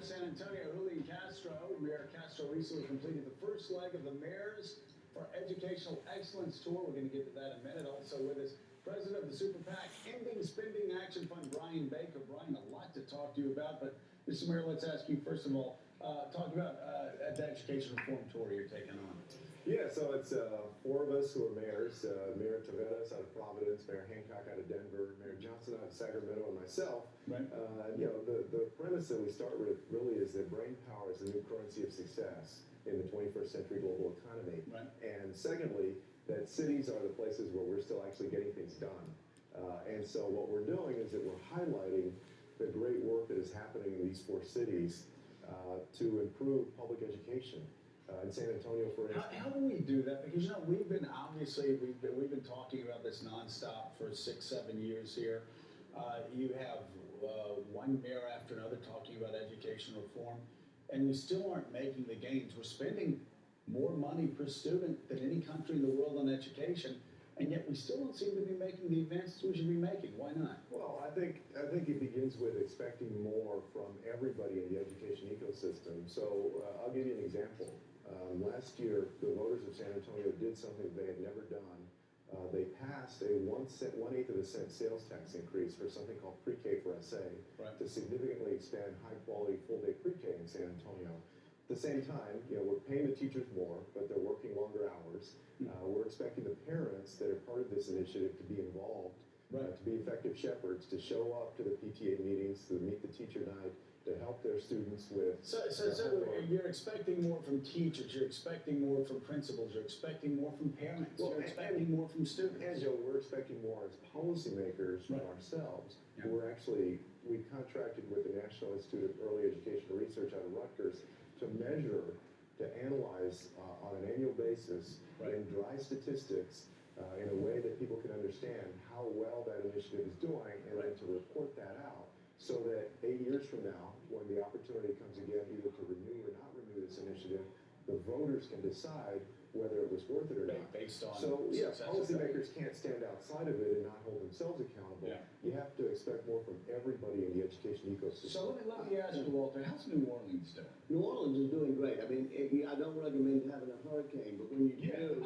San Antonio, Julian Castro. Mayor Castro recently completed the first leg of the Mayors for Educational Excellence Tour. We're going to get to that in a minute. Also with us, President of the Super PAC Ending Spending Action Fund, Brian Baker. Brian, a lot to talk to you about, but Mr. Mayor, let's ask you first of all, talk about the education reform tour you're taking on. Yeah, so it's four of us who are mayors, Mayor Taveras out of Providence, Mayor Hancock out of Denver, Mayor Johnson out of Sacramento, and myself. Right. The premise that we start with really is that brain power is the new currency of success in the 21st century global economy. Right. And secondly, that cities are the places where we're still actually getting things done. And so what we're doing is that we're highlighting the great work that is happening in these four cities to improve public education. In San Antonio, for instance. How do we do that? Because, you know, we've been talking about this nonstop for 6-7 years here. You have one mayor after another talking about education reform, and we still aren't making the gains. We're spending more money per student than any country in the world on education, and yet we still don't seem to be making the advances we should be making. Why not? Well, I think it begins with expecting more from everybody in the education ecosystem. So I'll give you an example. Last year, the voters of San Antonio did something they had never done. They passed a 1/8 of a cent sales tax increase for something called pre-K for SA, right, to significantly expand high-quality full-day pre-K in San Antonio. At the same time, you know, we're paying the teachers more, but they're working longer hours. We're expecting the parents that are part of this initiative to be involved, right, to be effective shepherds, to show up to the PTA meetings, to meet the teacher night, to help their students with. So you're expecting more from teachers, you're expecting more from principals, you're expecting more from parents, you're expecting more from students. And Joe, we're expecting more as policymakers from ourselves. Yeah. We contracted with the National Institute of Early Education Research out of Rutgers to measure, to analyze on an annual basis in dry statistics in a way that people can understand how well that initiative is doing, and then to report that out, so that 8 years from now, when the opportunity comes again either to renew or not renew this initiative, the voters can decide whether it was worth it or not. Based on policymakers can't stand outside of it and not hold themselves accountable. Yeah. You have to expect more from everybody in the education ecosystem. So let me ask you, Walter, how's New Orleans doing? New Orleans is doing great. I mean, I don't recommend having a hurricane, but when you do,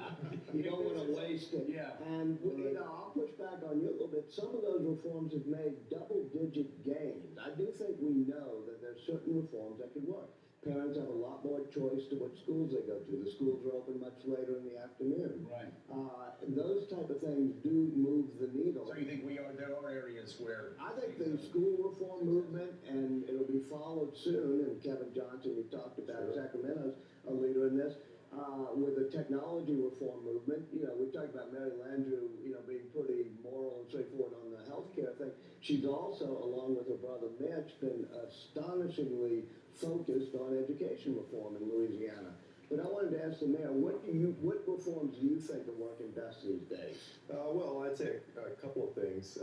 you don't want to waste it. Yeah. And you know, I'll push back on you a little bit. Some of those reforms have made double-digit gains. I do think we know that there's certain reforms that could work. Parents have a lot more choice to what schools they go to. The schools are open much later in the afternoon. Right. Those type of things do move the needle. So you think there are areas where... I think the school reform movement, and it'll be followed soon, and Kevin Johnson, we talked about, Sacramento's a leader in this, with the technology reform movement. You know, we talked about Mary Landrieu, you know, being pretty moral and straightforward on the healthcare thing. She's also, along with her brother Mitch, been astonishingly focused on education reform in Louisiana. But I wanted to ask the mayor, what reforms do you think are working best these days? Well, I'd say a couple of things.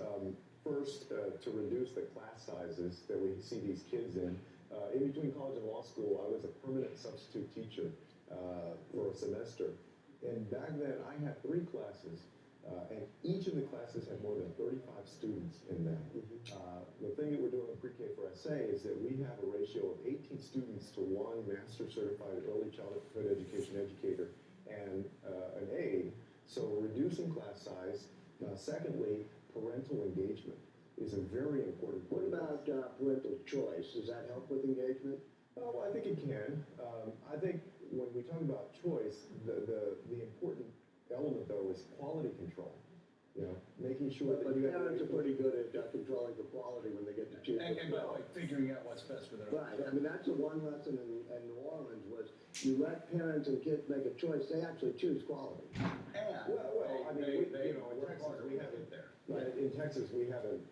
First, to reduce the class sizes that we see these kids in. In between college and law school, I was a permanent substitute teacher for a semester. And back then, I had 3 classes, and each of the classes had more than 35 students in them. The thing that we're doing with pre-K for SA is that we have a ratio of 18 students to 1 master certified early childhood education educator and an aide. So reducing class size. Secondly, parental engagement is a very important point. What about parental choice? Does that help with engagement? Well, I think it can. I think when we talk about choice, the important element, though, is quality control. You know, making sure that you parents are pretty good at controlling the quality when they get to choose. And like figuring out what's best for their right. I mean, that's the one lesson in New Orleans was you let parents and kids make a choice. They actually choose quality. Yeah. Well, I mean, in Texas we haven't there. Right. In Texas we haven't.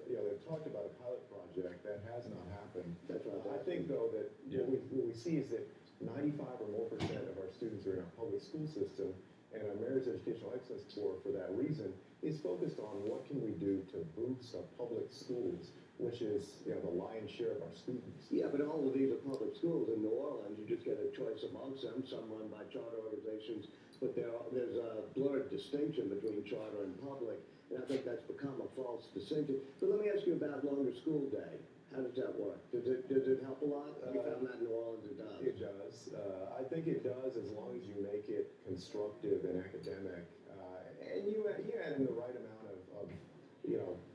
They've talked about a pilot project that has not happened. That's right. I think though that what we see is that 95% or more of our students are in our public school system. And our Mayor's Educational Excellence Tour, for that reason, is focused on what can we do to boost our public schools, which is the lion's share of our students. Yeah, but all of these are public schools in New Orleans. You just get a choice amongst them. Some run by charter organizations, but there's a blurred distinction between charter and public, and I think that's become a false distinction. But let me ask you about longer school day. How does that work? Does it help a lot? We found that in New Orleans it does. It does. I think it does as long as you make it constructive and academic, and you add in the right amount of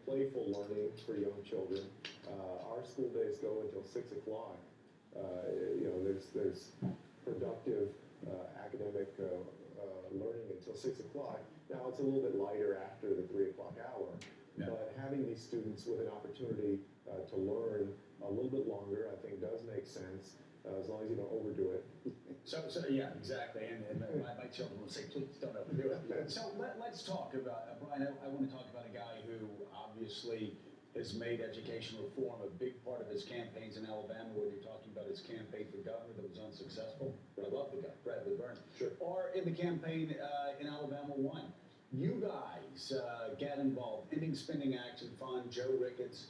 playful learning for young children. Our school days go until 6 o'clock. There's productive academic learning until 6 o'clock. Now it's a little bit lighter after the 3 o'clock hour, but having these students with an opportunity to learn a little bit longer, I think does make sense, as long as you don't overdo it. So yeah, exactly. And my children will say, please don't overdo it. So let's talk about, Brian, I want to talk about a guy who obviously has made education reform a big part of his campaigns in Alabama, whether you're talking about his campaign for governor that was unsuccessful. I love the guy, Bradley Byrne. Sure. Or in the campaign in Alabama 1. You guys got involved, Ending Spending Action Fund, Joe Ricketts,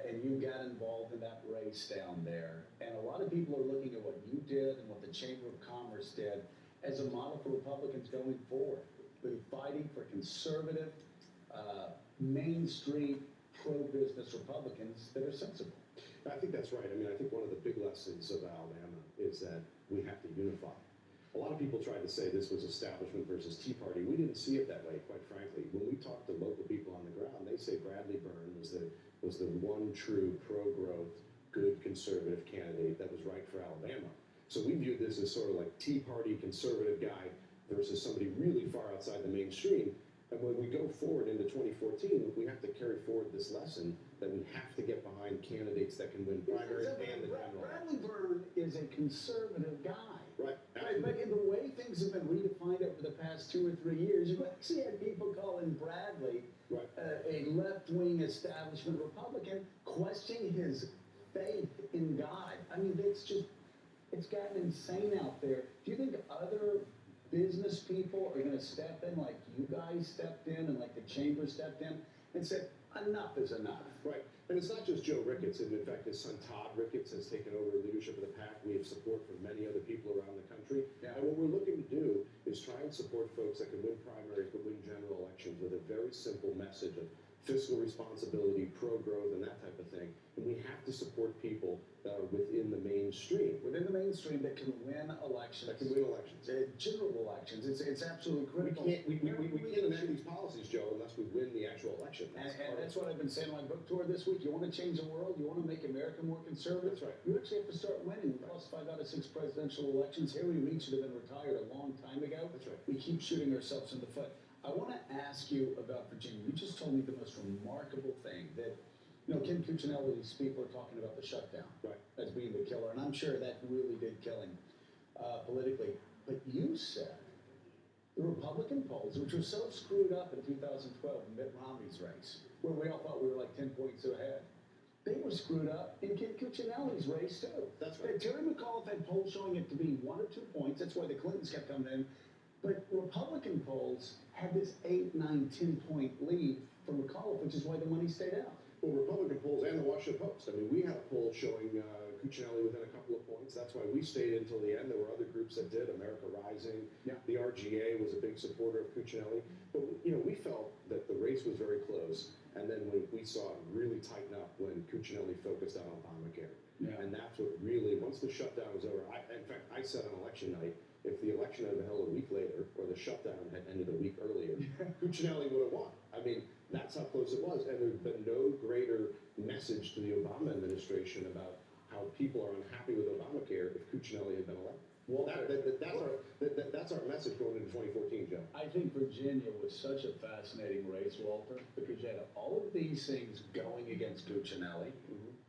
and you got involved in that race down there. And a lot of people are looking at what you did and what the Chamber of Commerce did as a model for Republicans going forward. We're fighting for conservative, Main Street, pro-business Republicans that are sensible. I think that's right. I mean, I think one of the big lessons of Alabama is that we have to unify. A lot of people tried to say this was establishment versus Tea Party. We didn't see it that way, quite frankly. When we talked to local people on the ground, they say Bradley Byrne was the one true pro-growth, good conservative candidate that was right for Alabama. So we viewed this as sort of like Tea Party conservative guy versus somebody really far outside the mainstream. And when we go forward into 2014, we have to carry forward this lesson that we have to get behind candidates that can win primaries and the general. Bradley Byrne is a conservative guy. Right. But in the way things have been redefined over the past 2 or 3 years, you've actually had people calling Bradley a left-wing establishment Republican, questioning his faith in God. I mean, it's gotten insane out there. Do you think other business people are going to step in like you guys stepped in and like the chamber stepped in and said, enough is enough? Right. And it's not just Joe Ricketts. And in fact, his son Todd Ricketts has taken over leadership of the PAC. We have support from many other people around the country. Yeah. And what we're looking to do is try and support folks that can win primaries but win general elections with a very simple message of fiscal responsibility, pro-growth, and that type of thing. And we have to support people that are within the mainstream. Within the mainstream that can win elections. That can win elections. General elections. It's absolutely We critical. can't enact these policies, Joe, unless we win the actual election. And that's what I've been saying on my book tour this week. You want to change the world? You want to make America more conservative? That's right. You actually have to start winning. We lost 5 out of 6 presidential elections. Harry Reid should have been retired a long time ago. That's right. We keep shooting ourselves in the foot. I want to ask you about Virginia. You just told me the most remarkable thing that, Ken Cuccinelli's people are talking about the shutdown as being the killer, and I'm sure that really did kill him politically. But you said the Republican polls, which were so screwed up in 2012 in Mitt Romney's race, where we all thought we were like 10 points ahead, they were screwed up in Ken Cuccinelli's race too. That's right. Terry McAuliffe had polls showing it to be 1 or 2 points. That's why the Clintons kept coming in. But Republican polls had this 8, 9, 10-point lead for McAuliffe, which is why the money stayed out. Well, Republican polls and the Washington Post. I mean, we had a poll showing Cuccinelli within a couple of points. That's why we stayed until the end. There were other groups that did. America Rising. Yeah. The RGA was a big supporter of Cuccinelli. But, we felt that the race was very close. And then when we saw it really tighten up when Cuccinelli focused on Obamacare. Yeah. And that's what really, once the shutdown was over, in fact, I said on election night, if the election had been held a week later or the shutdown had ended a week earlier, Cuccinelli would have won. I mean, that's how close it was. And there's been no greater message to the Obama administration about how people are unhappy with Obamacare if Cuccinelli had been elected. Well, that's our message going into 2014, Joe. I think Virginia was such a fascinating race, Walter, because you had all of these things going against Cuccinelli.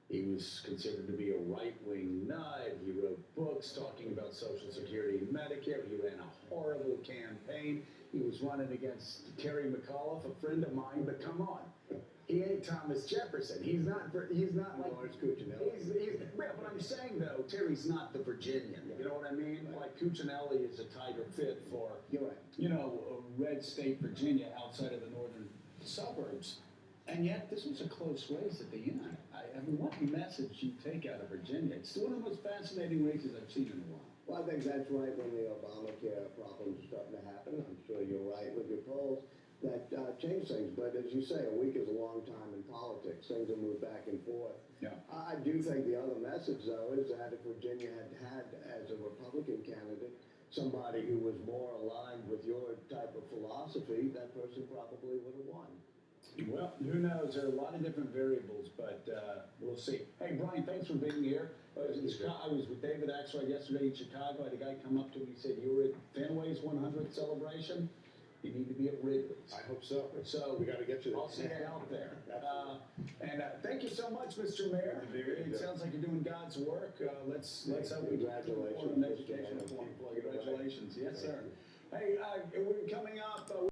He was considered to be a right-wing nut. He wrote books talking about Social Security and Medicare. He ran a horrible campaign. He was running against Terry McAuliffe, a friend of mine, but come on. He ain't Thomas Jefferson. He's not like Lawrence Cuccinelli. But I'm saying, though, Terry's not the Virginian. You know what I mean? Like, Cuccinelli is a tighter fit for, a red state Virginia outside of the northern suburbs. And yet, this was a close race at the end. I mean, what message you take out of Virginia? It's one of the most fascinating races I've seen in a while. Well, I think that's right when the Obamacare problems are starting to happen. I'm sure you're right with your polls. that change things. But as you say, a week is a long time in politics. Things will move back and forth. Yeah. I do think the other message, though, is that if Virginia had as a Republican candidate somebody who was more aligned with your type of philosophy, that person probably would have won. Well, who knows? There are a lot of different variables, but we'll see. Hey, Brian, thanks for being here. I was with David Axelrod yesterday in Chicago. I had a guy come up to me and said, "You were at Fenway's 100th celebration. You need to be at Wrigley's." I hope so. So we got to get you there. I'll see you out there. And thank you so much, Mr. Mayor. It sounds like you're doing God's work. Let's hope we Congratulations, an Mr. education Mayor. reform. Congratulations. Yes, sir. Hey, we're coming up.